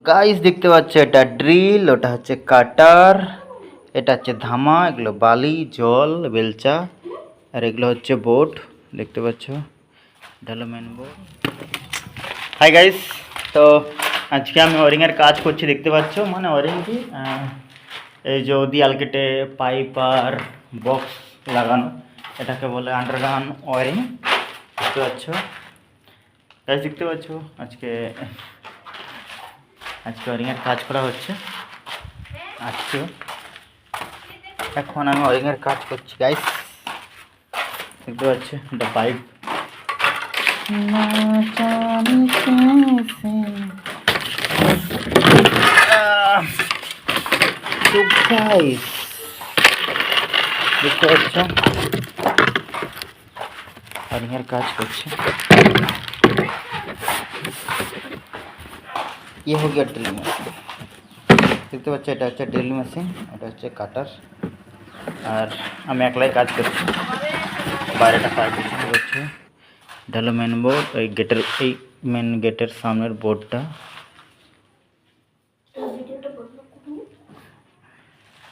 Guys দেখতে পাচ্ছ, এটা ড্রিল, ওটা হচ্ছে কাটার, এটা হচ্ছে ধামা, এগুলো বালি, জল, বেলচা, আর এগুলো হচ্ছে বোর্ড দেখতে পাচ্ছ। এটা হলো মেন বোর্ড। হাই গাইস, তো আজকে আমি ওয়ারিংয়ের কাজ করছি দেখতে পাচ্ছ। মানে ওয়ারিং কি, এই যে দেয়াল কেটে পাইপ আর বক্স লাগানো, এটাকে বলে আন্ডারগ্রাউন্ড ওয়ারিং দেখতে পাচ্ছ। গাইস দেখতে পাচ্ছ, আজকে ওয়ারিংয়ের কাজ করা হচ্ছে। আজকে এখন আমি ওয়ারিংয়ের কাজ করছি গাইস, দেখতে পাচ্ছ। এটা পাইপ, দেখতে পাচ্ছ ওয়ারিংয়ের কাজ করছে। ये हो गया ड्रिल মেশিন, দেখতে পাচ্ছ। এটা হচ্ছে ড্রিল মেশিন, এটা হচ্ছে কাটার, আর আমি একলাই কাজ করছি। বাইরেটা ফায়ার পিছনে করছে। এটা হলো মেন বোর্ড, এই গেটের, এই মেন গেটের সামনের বোর্ডটা।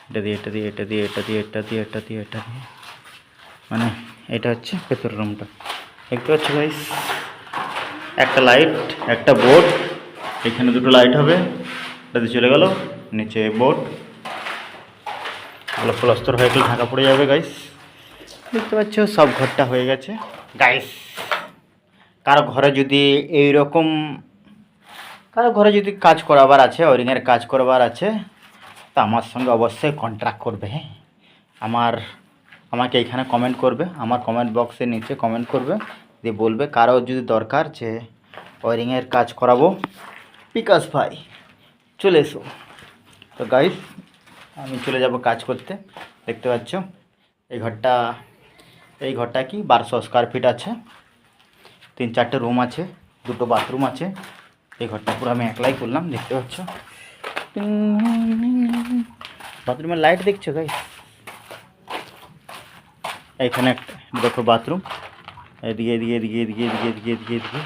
এটা দিয়ে এটা দিয়ে এটা দিয়ে এটা দিয়ে এটা দিয়ে এটা দিয়ে এটা দিয়ে, মানে এটা হচ্ছে ভেতর রুমটা দেখতে পাচ্ছ গাইস। একটা লাইট, একটা বোর্ড, এখানে দুটো লাইট হবে, এটাতে চলে গেল নিচে বোর্ড। ভালো প্লাস্তর হয়ে গেলে ঢাকা পড়ে যাবে গাইস, দেখতে পাচ্ছ। সব ঘরটা হয়ে গেছে গাইস। কারো ঘরে যদি এইরকম, কারো ঘরে যদি কাজ করাবার আছে, ওয়ারিংয়ের কাজ করবার আছে, তা আমার সঙ্গে অবশ্যই কন্ট্যাক্ট করবে। হ্যাঁ, আমাকে এখানে কমেন্ট করবে, আমার কমেন্ট বক্সের নিচে কমেন্ট করবে, দিয়ে বলবে কারো যদি দরকার যে ওয়ারিংয়ের কাজ করাবো, বিকাশ ভাই চলে এসো। তো গাইস আমি চলে যাব কাজ করতে, দেখতে পাচ্ছ। এই ঘরটা কি 1200 স্কোয়ার ফিট আছে, 3-4টে রুম আছে, 2টো বাথরুম আছে। এই ঘরটা পুরো আমি একলাই করলাম, দেখতে পাচ্ছ। বাথরুমের লাইট দেখছো গাইস, এইখানে একটা দেখো বাথরুম, এদিকে এদিকে এদিকে এদিকে এদিকে এদিকে এদিকে এদিকে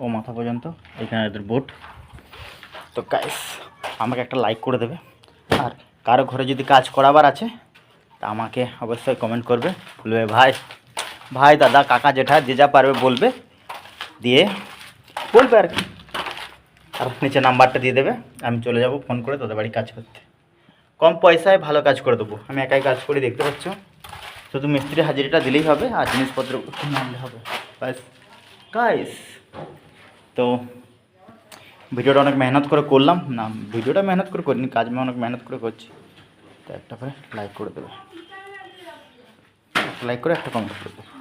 ও মাথা পর্যন্ত, এইখানে এদের বোট। তো গাইস আমাকে একটা লাইক করে দেবে, আর কারো ঘরে যদি কাজ করাবার আছে তা আমাকে অবশ্যই কমেন্ট করবে, বলবে ভাই দাদা কাকা জেঠা যে যা পারবে বলবে, দিয়ে বলবে আর কি। আর নিচে নাম্বারটা দিয়ে দেবে, আমি চলে যাব ফোন করে তোদের বাড়ি কাজ করতে। কম পয়সায় ভালো কাজ করে দেবো, আমি একাই কাজ করি দেখতে পাচ্ছ। শুধু মিস্ত্রি হাজিরিটা দিলেই হবে, আর জিনিসপত্র কিনে আনলে হবে ব্যাস গাইস। তো ভিডিওটা অনেক মেহনত করে করলাম, না ভিডিওটা মেহনত করে করিনি, কাজ অনেক মেহনত করে করছি। তো একটা করে লাইক করে দেবে, লাইক করে একটা কমেন্ট করে দেবে।